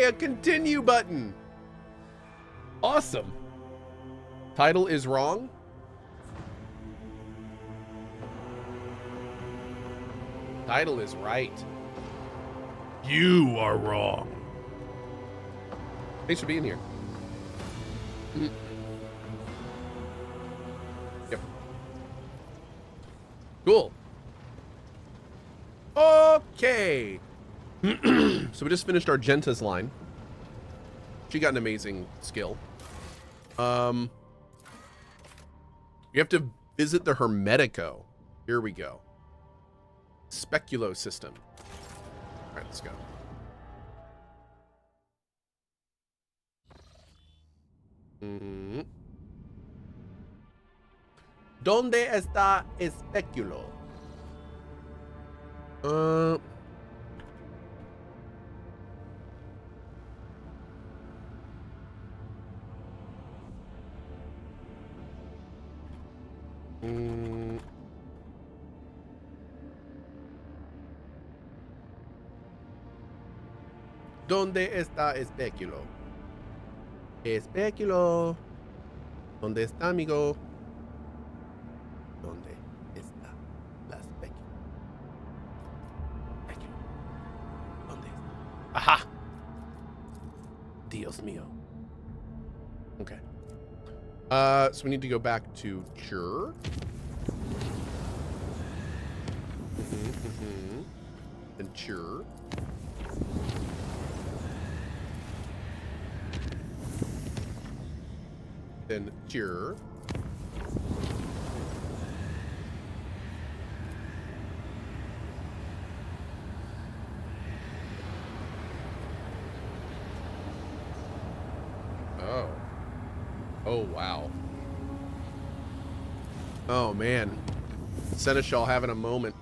a continue button. Awesome. Title is wrong. Title is right. You are wrong. Thanks for being here. Yep. Cool. Okay. So we just finished our Genta's line. She got an amazing skill. You have to visit the Hermetico. Here we go. Speculo system. All right, let's go. ¿Dónde está Speculo? ¿Dónde está Speculo? Speculo. ¿Dónde está, amigo? ¿Dónde está la Speculo? ¿Dónde está? Ajá. Dios mío. Okay. So we need to go back to Jur. And Jur. Then Jur. Oh. Oh, wow. Oh, man. Seneschal having a moment.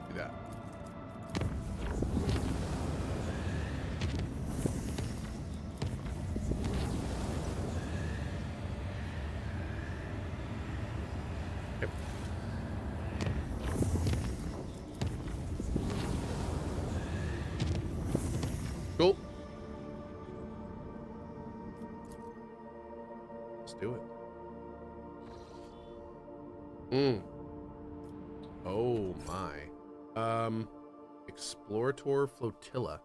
Do that. Yep. Cool. Let's do it. Oh my. Explorator flotilla.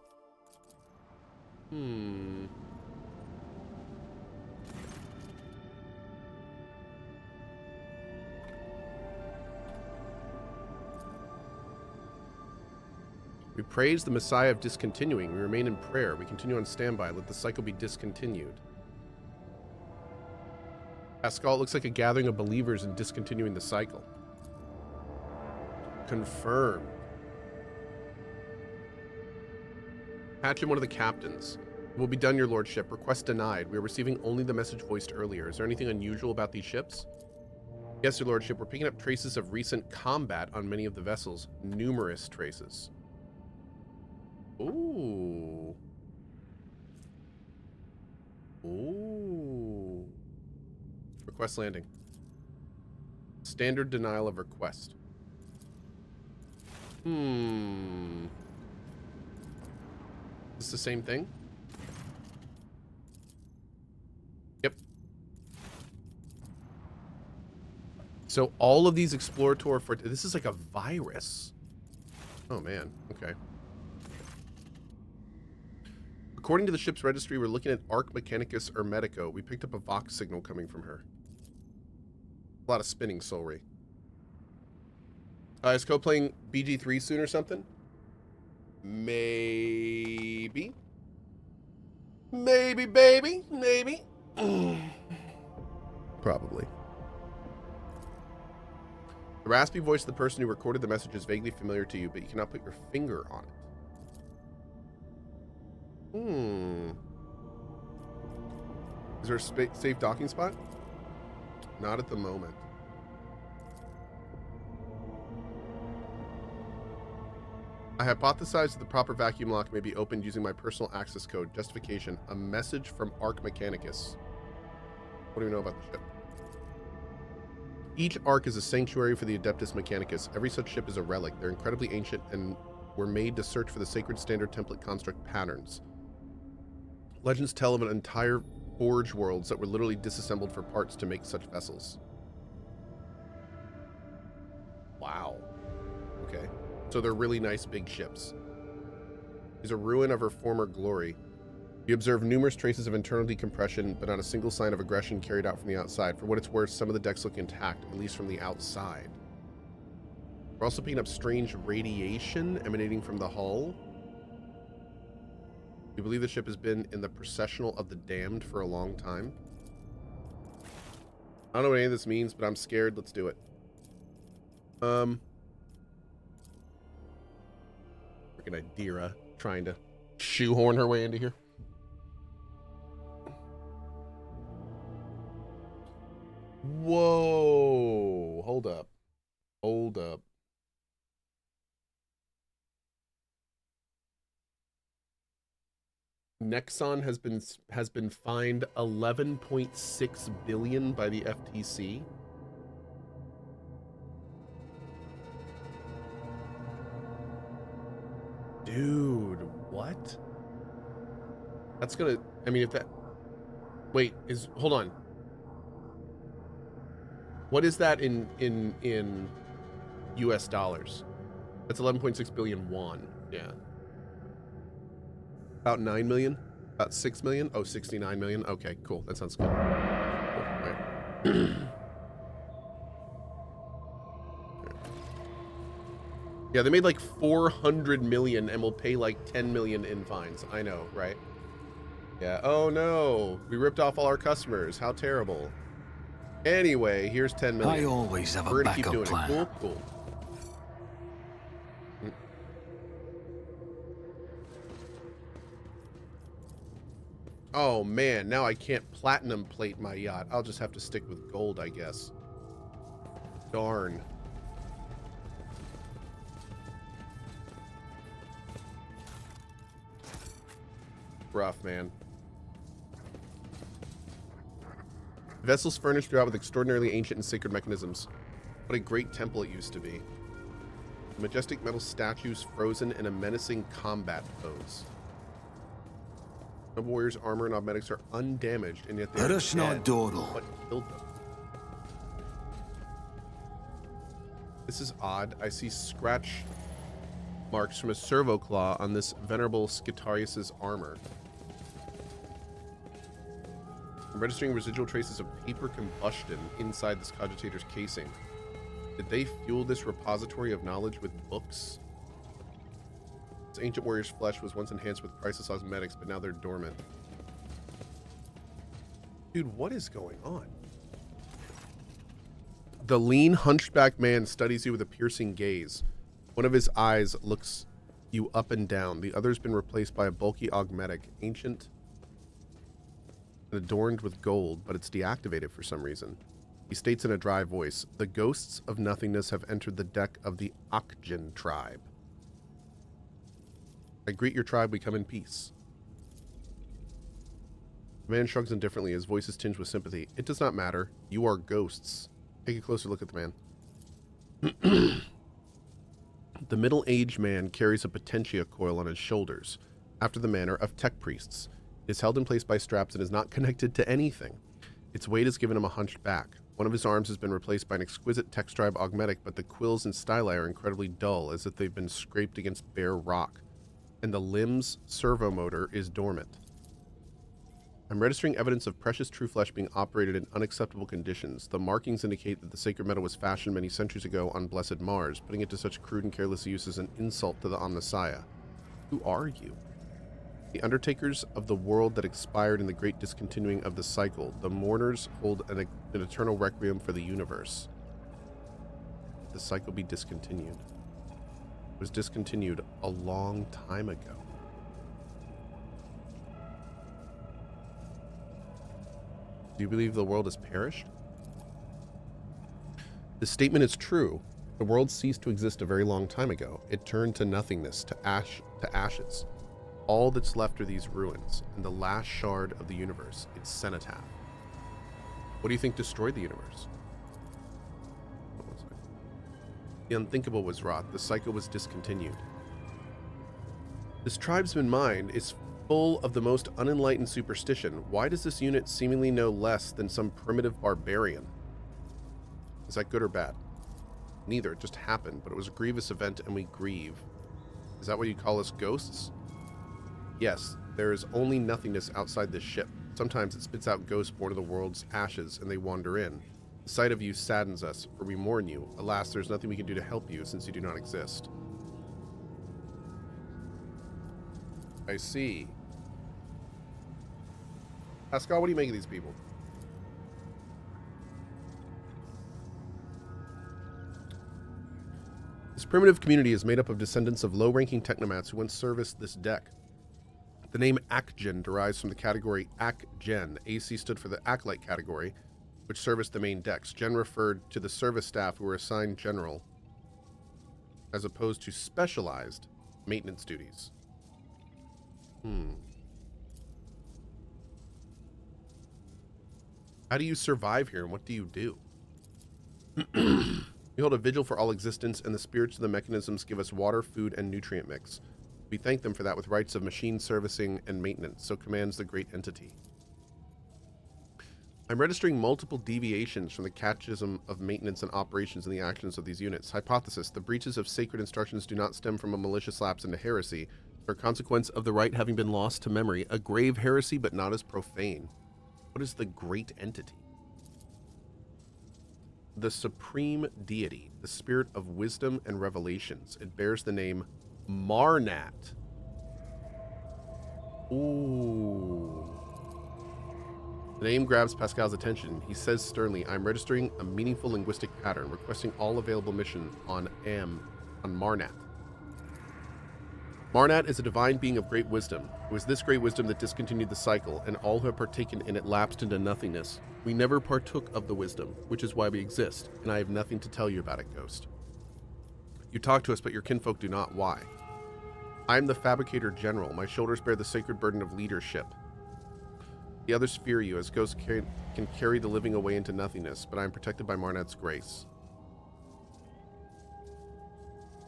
We praise the Messiah of discontinuing. We remain in prayer. We continue on standby. Let the cycle be discontinued. Pascal, it looks like a gathering of believers in discontinuing the cycle. Confirmed. Patch in one of the captains. It will be done, your lordship. Request denied. We are receiving only the message voiced earlier. Is there anything unusual about these ships? Yes, your lordship. We're picking up traces of recent combat on many of the vessels. Numerous traces. Ooh. Ooh. Request landing. Standard denial of request. Is this the same thing? Yep. So all of these Explorator for this is like a virus. Oh man. Okay. According to the ship's registry, we're looking at Arc Mechanicus Hermetico. We picked up a Vox signal coming from her. A lot of spinning, Solry. Is Cohh playing BG3 soon or something? Maybe. Maybe, baby. Maybe. Probably. The raspy voice of the person who recorded the message is vaguely familiar to you, but you cannot put your finger on it. Is there a safe docking spot? Not at the moment. I hypothesize that the proper vacuum lock may be opened using my personal access code. Justification, a message from Arc Mechanicus. What do we know about the ship? Each Arc is a sanctuary for the Adeptus Mechanicus. Every such ship is a relic. They're incredibly ancient and were made to search for the sacred standard template construct patterns. Legends tell of an entire forge worlds that were literally disassembled for parts to make such vessels. Wow. Okay. So they're really nice big ships. She's a ruin of her former glory. You observe numerous traces of internal decompression, but not a single sign of aggression carried out from the outside. For what it's worth, some of the decks look intact, at least from the outside. We're also picking up strange radiation emanating from the hull. You believe the ship has been in the processional of the damned for a long time. I don't know what any of this means, but I'm scared. Let's do it. Freaking Idira trying to shoehorn her way into here. Whoa. Hold up. Hold up. Nexon has been fined 11.6 billion by the FTC. Dude, what? That's gonna, I mean, if that, wait, hold on. What is that in US dollars? That's 11.6 billion won. Yeah. About 9 million? About 6 million? Oh, 69 million? Okay, cool. That sounds good. Cool. All right. Yeah, they made like 400 million and will pay like 10 million in fines. I know, right? Yeah. Oh no, we ripped off all our customers. How terrible. Anyway, here's 10 million. I always have We're a gonna keep backup doing plan. it. Cool, cool. Oh man, now I can't platinum plate my yacht. I'll just have to stick with gold, I guess. Darn. Rough, man. Vessels furnished throughout with extraordinarily ancient and sacred mechanisms. What a great temple it used to be. Majestic metal statues frozen in a menacing combat pose. Noble warriors' armor and augmetics are undamaged, and yet they are dead. What killed them? This is odd. I see scratch marks from a servo claw on this venerable Skitarius's armor. I'm registering residual traces of paper combustion inside this cogitator's casing. Did they fuel this repository of knowledge with books? This ancient warrior's flesh was once enhanced with priceless cosmetics, but now they're dormant. Dude, what is going on? The lean, hunchback man studies you with a piercing gaze. One of his eyes looks you up and down. The other's been replaced by a bulky augmetic, ancient and adorned with gold, but it's deactivated for some reason. He states in a dry voice, "The ghosts of nothingness have entered the deck of the Acgen tribe. I greet your tribe, we come in peace." The man shrugs indifferently, his voice is tinged with sympathy. "It does not matter. You are ghosts." Take a closer look at the man. The middle-aged man carries a potentia coil on his shoulders, after the manner of tech priests. It is held in place by straps and is not connected to anything. Its weight has given him a hunched back. One of his arms has been replaced by an exquisite textribe augmetic, but the quills and styli are incredibly dull, as if they've been scraped against bare rock, and the limb's servo motor is dormant. I'm registering evidence of precious true flesh being operated in unacceptable conditions. The markings indicate that the sacred metal was fashioned many centuries ago on blessed Mars. Putting it to such crude and careless use is an insult to the Omnissiah. Who are you? The undertakers of the world that expired in the great discontinuing of the cycle. The mourners hold an eternal requiem for the universe. The cycle be discontinued. It was discontinued a long time ago. Do you believe the world has perished? This statement is true. The world ceased to exist a very long time ago. It turned to nothingness, to ashes. All that's left are these ruins, and the last shard of the universe, its cenotaph. What do you think destroyed the universe? The unthinkable was wrought. The cycle was discontinued. This tribesman mind is full of the most unenlightened superstition. Why does this unit seemingly know less than some primitive barbarian? Is that good or bad? Neither. It just happened, but it was a grievous event and we grieve. Is that what you call us, ghosts? Yes, there is only nothingness outside this ship. Sometimes it spits out ghosts born of the world's ashes and they wander in. The sight of you saddens us, for we mourn you. Alas, there's nothing we can do to help you since you do not exist. I see. Pascal, what do you make of these people? This primitive community is made up of descendants of low-ranking technomats who once serviced this deck. The name Acgen derives from the category Acgen. AC stood for the Acolyte category, which serviced the main decks. Gen referred to the service staff who were assigned general, as opposed to specialized maintenance duties. How do you survive here, and what do you do? We hold a vigil for all existence, and the spirits of the mechanisms give us water, food, and nutrient mix. We thank them for that with rites of machine servicing and maintenance, so commands the great entity. I'm registering multiple deviations from the catechism of maintenance and operations in the actions of these units. Hypothesis: the breaches of sacred instructions do not stem from a malicious lapse into heresy. They're a consequence of the rite having been lost to memory. A grave heresy, but not as profane. What is the great entity? The supreme deity, the spirit of wisdom and revelations. It bears the name Marnat. Ooh. The name grabs Pascal's attention. He says sternly, I'm registering a meaningful linguistic pattern, requesting all available mission on Marnat. Marnat is a divine being of great wisdom. It was this great wisdom that discontinued the cycle, and all who have partaken in it lapsed into nothingness. We never partook of the wisdom, which is why we exist, and I have nothing to tell you about it, Ghost. You talk to us, but your kinfolk do not. Why? I am the Fabricator General. My shoulders bear the sacred burden of leadership. The others fear you, as ghosts can carry the living away into nothingness, but I am protected by Marnat's grace.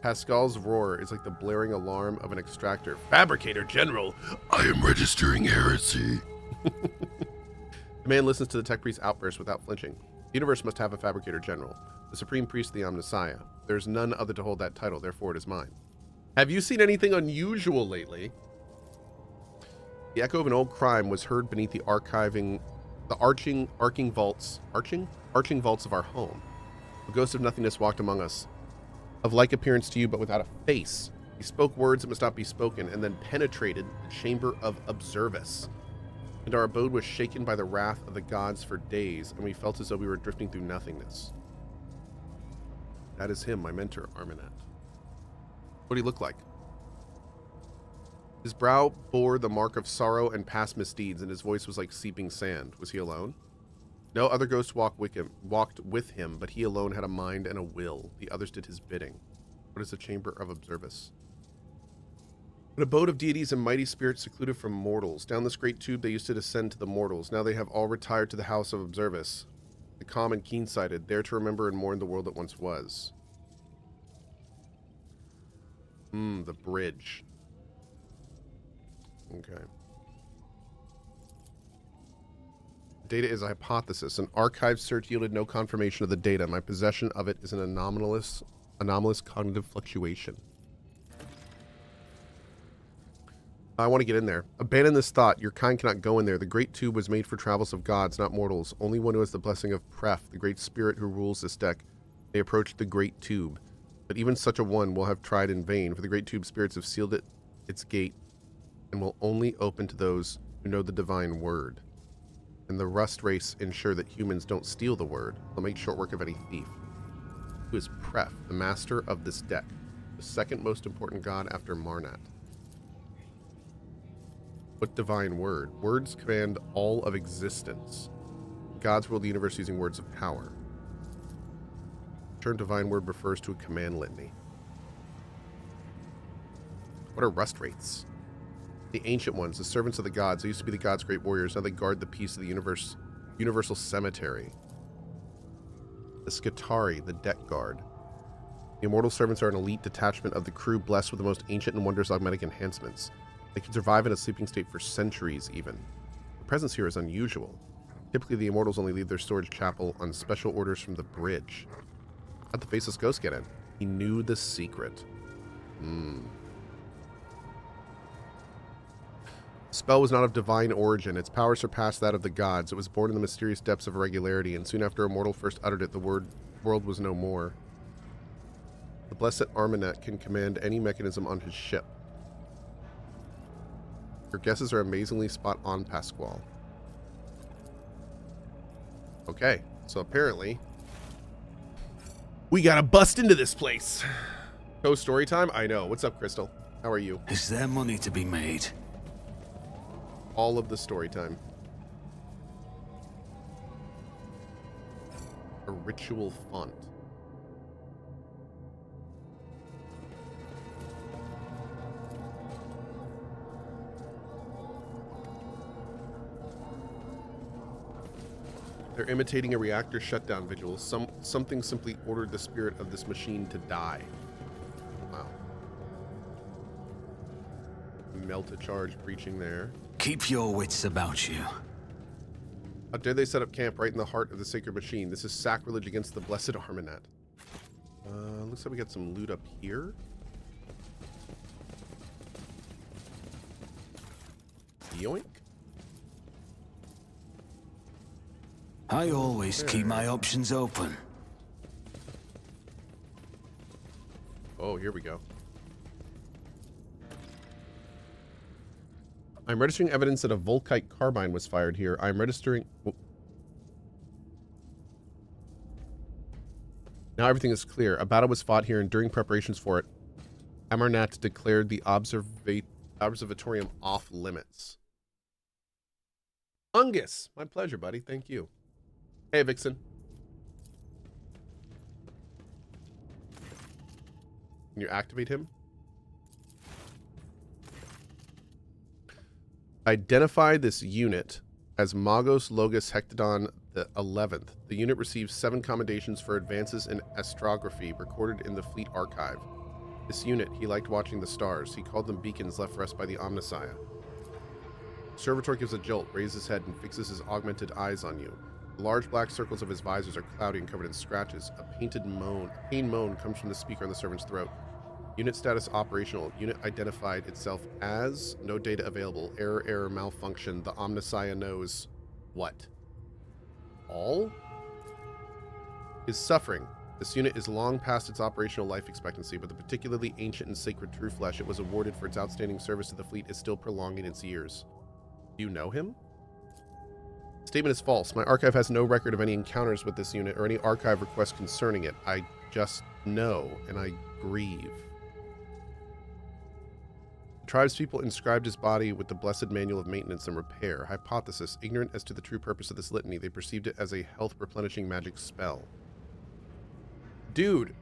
Pascal's roar is like the blaring alarm of an extractor. Fabricator General, I am registering heresy. The man listens to the tech priest's outburst without flinching. The universe must have a Fabricator General, the supreme priest of the Omnissiah. There is none other to hold that title, therefore it is mine. Have you seen anything unusual lately? The echo of an old crime was heard beneath the arching vaults of our home. A ghost of nothingness walked among us, of like appearance to you, but without a face. He spoke words that must not be spoken, and then penetrated the chamber of Observis. And our abode was shaken by the wrath of the gods for days, and we felt as though we were drifting through nothingness. That is him, my mentor, Armanet. What did he look like? His brow bore the mark of sorrow and past misdeeds, and his voice was like seeping sand. Was he alone? No other ghost walked with him, but he alone had a mind and a will. The others did his bidding. What is the chamber of Observis? An abode of deities and mighty spirits secluded from mortals. Down this great tube they used to descend to the mortals. Now they have all retired to the house of Observis, the calm and keen-sighted, there to remember and mourn the world that once was. The bridge. Okay. Data is a hypothesis. An archive search yielded no confirmation of the data. My possession of it is an anomalous cognitive fluctuation. I want to get in there. Abandon this thought. Your kind cannot go in there. The great tube was made for travels of gods, not mortals. Only one who has the blessing of Pref, the great spirit who rules this deck, may approach the great tube. But even such a one will have tried in vain, for the great tube spirits have sealed its gate and will only open to those who know the divine word. And the Rust race ensure that humans don't steal the word. They'll make short work of any thief. Who is Pref, the master of this deck, the second most important god after Marnat? What divine word? Words command all of existence. Gods rule the universe using words of power. Term divine word refers to a command litany. What are rust wraiths? The ancient ones, the servants of the gods. They used to be the gods' great warriors. Now they guard the peace of the universal cemetery. The Skitari, the deck guard. The immortal servants are an elite detachment of the crew blessed with the most ancient and wondrous augmetic enhancements. They can survive in a sleeping state for centuries even. Their presence here is unusual. Typically, the immortals only leave their storage chapel on special orders from the bridge. How'd the faceless ghost get in? He knew the secret. The spell was not of divine origin. Its power surpassed that of the gods. It was born in the mysterious depths of irregularity, and soon after a mortal first uttered it, the world was no more. The blessed Armanet can command any mechanism on his ship. Your guesses are amazingly spot on, Pasquale. Okay, so apparently we gotta bust into this place. Cohh story time? I know. What's up, Crystal? How are you? Is there money to be made? All of the story time. A ritual font. They're imitating a reactor shutdown vigil. Something simply ordered the spirit of this machine to die. Wow. Melt a charge breaching there. Keep your wits about you. How dare they set up camp right in the heart of the sacred machine? This is sacrilege against the blessed Armanet. Looks like we got some loot up here. Yoink. I always keep my options open. Oh, here we go. I'm registering evidence that a Volkite carbine was fired here. I'm registering... Oh. Now everything is clear. A battle was fought here, and during preparations for it, Amarnat declared the observatorium off limits. Ungus! My pleasure, buddy. Thank you. Hey, Vixen. Can you activate him? Identify this unit as Magos Logos Hectodon the 11th. The unit receives 7 commendations for advances in astrography recorded in the Fleet Archive. This unit, he liked watching the stars. He called them beacons left for us by the Omnissiah. Servitor gives a jolt, raises his head, and fixes his augmented eyes on you. The large black circles of his visors are cloudy and covered in scratches. A pain moan comes from the speaker on the servant's throat. Unit status operational. Unit identified itself as no data available. Error, malfunction. The Omnissiah knows what? All? Is suffering. This unit is long past its operational life expectancy, but the particularly ancient and sacred true flesh it was awarded for its outstanding service to the fleet is still prolonging its years. Do you know him? Statement is false. My archive has no record of any encounters with this unit or any archive requests concerning it. I just know, and I grieve. The tribespeople inscribed his body with the blessed manual of maintenance and repair. Hypothesis. Ignorant as to the true purpose of this litany, they perceived it as a health-replenishing magic spell. Dude.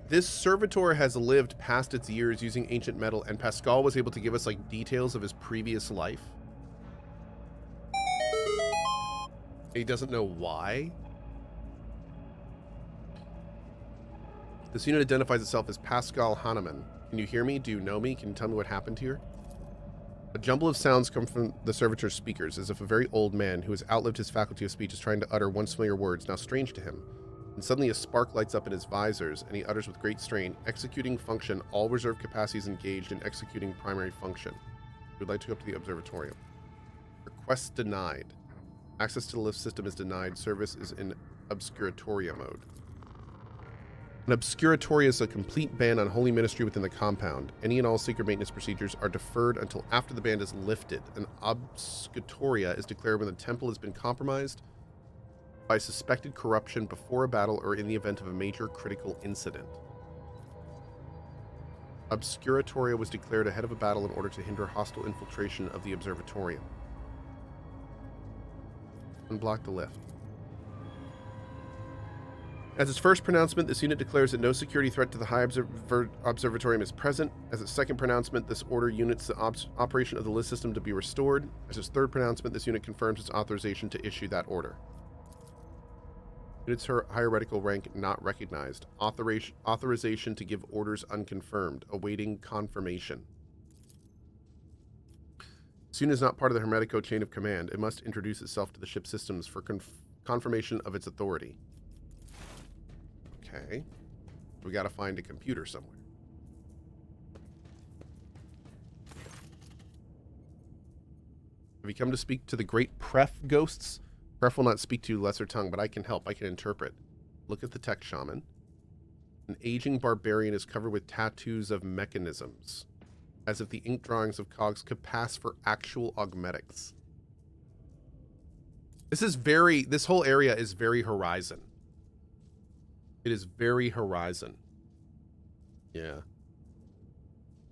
This servitor has lived past its years using ancient metal, and Pasquale was able to give us, like, details of his previous life. He doesn't know why. This unit identifies itself as Pasquale Hahnemann. Can you hear me? Do you know me? Can you tell me what happened here? A jumble of sounds come from the servitor's speakers, as if a very old man who has outlived his faculty of speech is trying to utter once familiar words, now strange to him. And suddenly a spark lights up in his visors, and he utters with great strain, executing function, all reserve capacities engaged in executing primary function. We would like to go up to the observatorium. Request denied. Access to the lift system is denied. Service is in obscuratoria mode. An obscuratoria is a complete ban on holy ministry within the compound. Any and all secret maintenance procedures are deferred until after the ban is lifted. An obscuratoria is declared when the temple has been compromised by suspected corruption before a battle or in the event of a major critical incident. Obscuratoria was declared ahead of a battle in order to hinder hostile infiltration of the observatorium. Unblock the lift. As its first pronouncement, this unit declares that no security threat to the High Observatorium is present. As its second pronouncement, this order units the operation of the list system to be restored. As its third pronouncement, this unit confirms its authorization to issue that order. Unit's hierarchical rank not recognized. Authorization to give orders unconfirmed. Awaiting confirmation. This unit is not part of the Hermetico chain of command. It must introduce itself to the ship systems for confirmation of its authority. Okay. We gotta find a computer somewhere. Have you come to speak to the great Pref ghosts? Pref will not speak to you lesser tongue, but I can help. I can interpret. Look at the tech shaman. An aging barbarian is covered with tattoos of mechanisms, as if the ink drawings of cogs could pass for actual augmetics. This whole area is very Horizon. It is very Horizon. Yeah.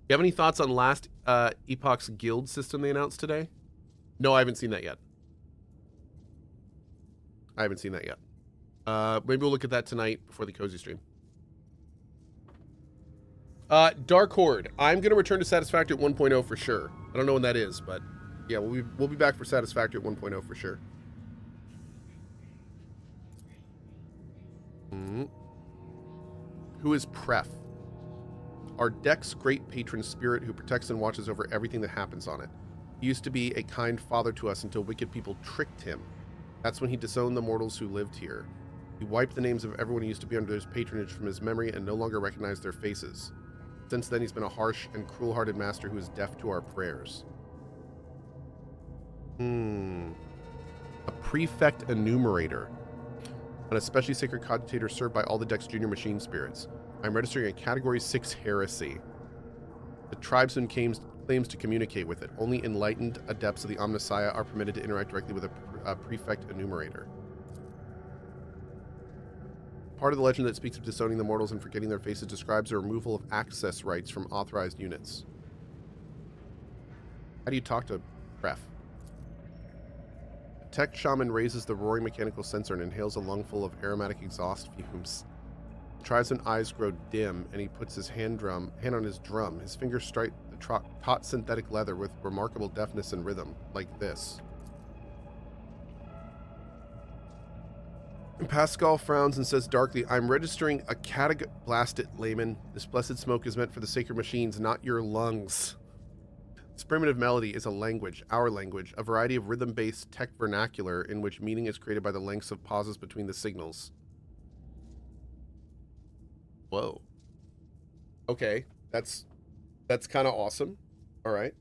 You have any thoughts on last Epoch's guild system they announced today? No, I haven't seen that yet. Maybe we'll look at that tonight before the cozy stream. Dark Horde. I'm going to return to Satisfactory at 1.0 for sure. I don't know when that is, but yeah, we'll be back for Satisfactory at 1.0 for sure. Who is Pref? Our deck's great patron spirit who protects and watches over everything that happens on it. He used to be a kind father to us until wicked people tricked him. That's when he disowned the mortals who lived here. He wiped the names of everyone who used to be under his patronage from his memory and no longer recognized their faces. Since then, he's been a harsh and cruel-hearted master who is deaf to our prayers. A prefect enumerator. An especially sacred cogitator served by all the deck's junior machine spirits. I'm registering a Category 6 heresy. The tribesman claims to communicate with it. Only enlightened adepts of the Omnissiah are permitted to interact directly with a prefect enumerator. Part of the legend that speaks of disowning the mortals and forgetting their faces describes the removal of access rights from authorized units. How do you talk to Pref? Tech shaman raises the roaring mechanical sensor and inhales a lungful of aromatic exhaust fumes. The tribesman's eyes grow dim, and he puts his hand on his drum. His fingers strike the taut synthetic leather with remarkable deftness and rhythm, like this. Pascal frowns and says darkly, I'm registering a blast it, layman. This blessed smoke is meant for the sacred machines, not your lungs. This primitive melody is a language, our language, a variety of rhythm-based tech vernacular in which meaning is created by the lengths of pauses between the signals. Whoa. Okay, that's kind of awesome. All right.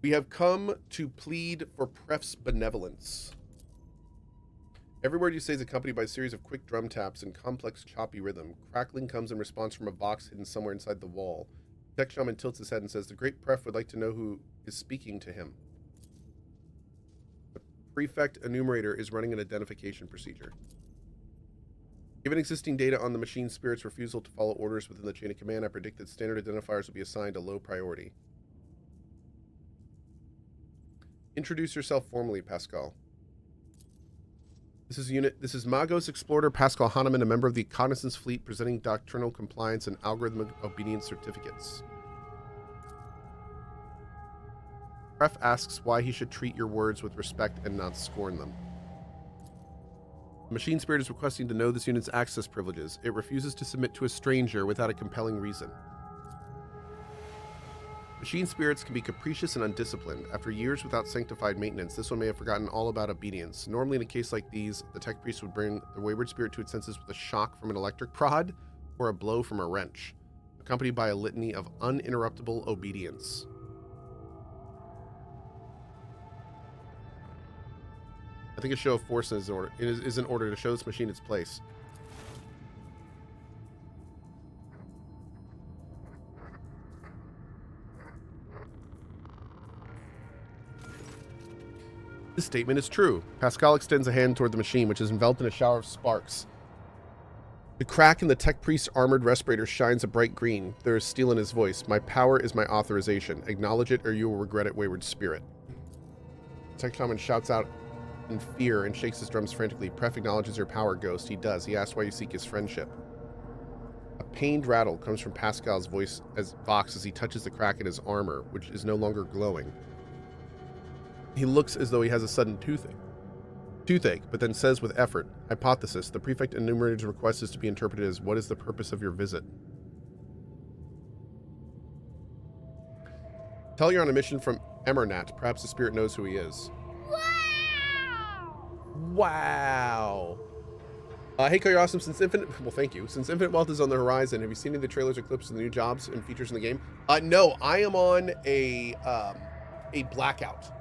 We have come to plead for Pref's benevolence. Every word you say is accompanied by a series of quick drum taps and complex choppy rhythm. Crackling comes in response from a box hidden somewhere inside the wall. Tech shaman tilts his head and says, the great Pref would like to know who is speaking to him. The prefect enumerator is running an identification procedure. Given existing data on the machine spirit's refusal to follow orders within the chain of command, I predict that standard identifiers will be assigned a low priority. Introduce yourself formally, Pascal. This is Magos Explorer Pascal Hahnemann, a member of the Cognizance Fleet, presenting doctrinal compliance and algorithmic obedience certificates. Pref asks why he should treat your words with respect and not scorn them. The machine spirit is requesting to know this unit's access privileges. It refuses to submit to a stranger without a compelling reason. Machine spirits can be capricious and undisciplined. After years without sanctified maintenance, this one may have forgotten all about obedience. Normally, in a case like these, the tech priest would bring the wayward spirit to its senses with a shock from an electric prod or a blow from a wrench, accompanied by a litany of uninterruptible obedience. I think a show of force is in order to show this machine its place. This statement is true. Pascal extends a hand toward the machine, which is enveloped in a shower of sparks. The crack in the tech priest's armored respirator shines a bright green. There is steel in his voice. My power is my authorization. Acknowledge it or you will regret it, wayward spirit. Tech shaman shouts out in fear and shakes his drums frantically. Pref acknowledges your power, Ghost. He does. He asks why you seek his friendship. A pained rattle comes from Pascal's voice as he touches the crack in his armor, which is no longer glowing. He looks as though he has a sudden toothache, but then says with effort, hypothesis, the prefect enumerator's request is to be interpreted as, what is the purpose of your visit? Tell you're on a mission from Emernat. Perhaps the spirit knows who he is. Wow. Hey, Cohh, you're awesome. Since thank you. Since Infinite Wealth is on the horizon, have you seen any of the trailers or clips of the new jobs and features in the game? No, I am on a blackout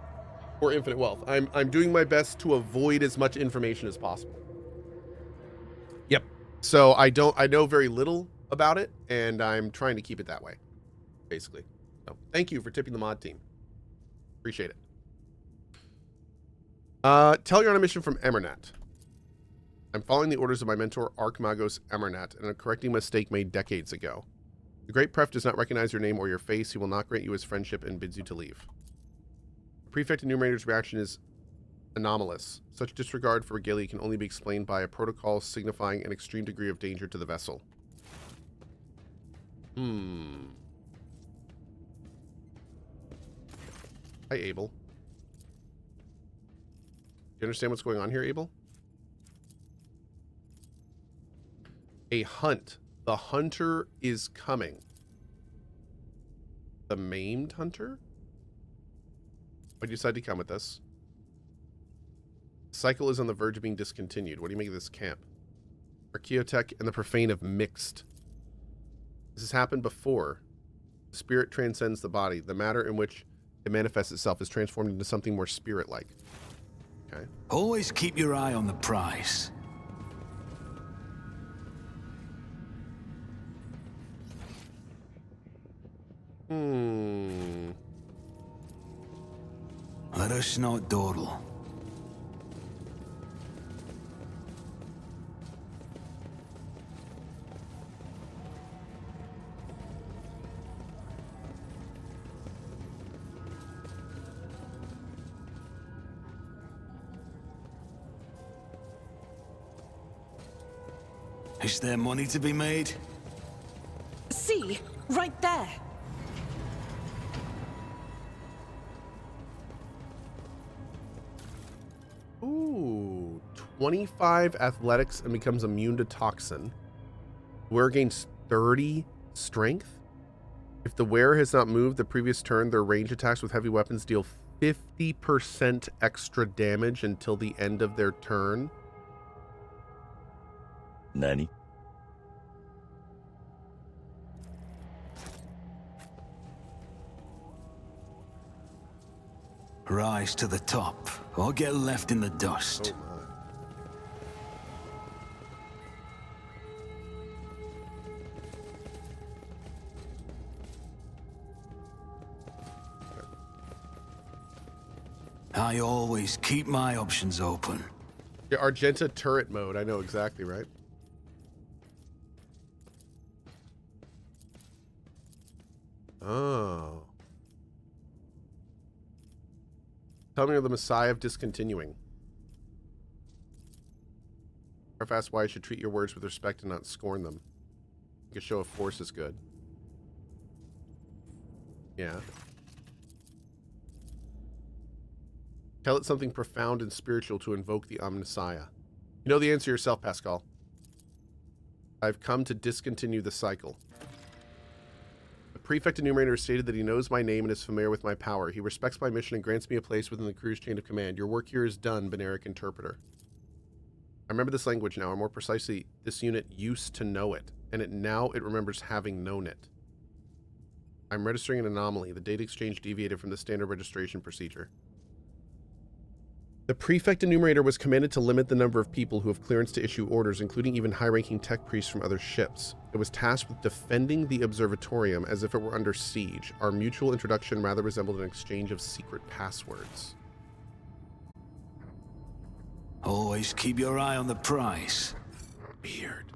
for Infinite Wealth. I'm doing my best to avoid as much information as possible. Yep. So I know very little about it, and I'm trying to keep it that way, basically. So thank you for tipping the mod team. Appreciate it. Tell you're on a mission from Emernat. I'm following the orders of my mentor, Archmagos Emernat, and I'm correcting a mistake made decades ago. The Great Pref does not recognize your name or your face. He will not grant you his friendship and bids you to leave. The Prefect Enumerator's reaction is anomalous. Such disregard for regalia can only be explained by a protocol signifying an extreme degree of danger to the vessel. Hi, Abel. Do you understand what's going on here, Abel? A hunt. The hunter is coming. The maimed hunter? Why'd you decide to come with us? The cycle is on the verge of being discontinued. What do you make of this camp? Archaeotech and the profane have mixed. This has happened before. The spirit transcends the body. The matter in which it manifests itself is transformed into something more spirit-like. Okay. Always keep your eye on the prize. Let us not dawdle. Is there money to be made? See, right there. Ooh, 25 athletics and becomes immune to toxin. Wearer gains 30 strength. If the wearer has not moved the previous turn, their range attacks with heavy weapons deal 50% extra damage until the end of their turn. Nani? Rise to the top, or get left in the dust. Oh my. I always keep my options open. Yeah, Argenta turret mode. I know exactly, right? Oh. Tell me of the Messiah of discontinuing. Pref asks why I should treat your words with respect and not scorn them. I think a show of force is good. Yeah. Tell it something profound and spiritual to invoke the Omnissiah. You know the answer yourself, Pascal. I've come to discontinue the cycle. The Prefect Enumerator stated that he knows my name and is familiar with my power. He respects my mission and grants me a place within the crew's chain of command. Your work here is done, Beneric Interpreter. I remember this language now, or more precisely, this unit used to know it, and now it remembers having known it. I'm registering an anomaly. The data exchange deviated from the standard registration procedure. The Prefect Enumerator was commanded to limit the number of people who have clearance to issue orders, including even high-ranking tech priests from other ships. It was tasked with defending the Observatorium as if it were under siege. Our mutual introduction rather resembled an exchange of secret passwords. Always keep your eye on the prize. Weird.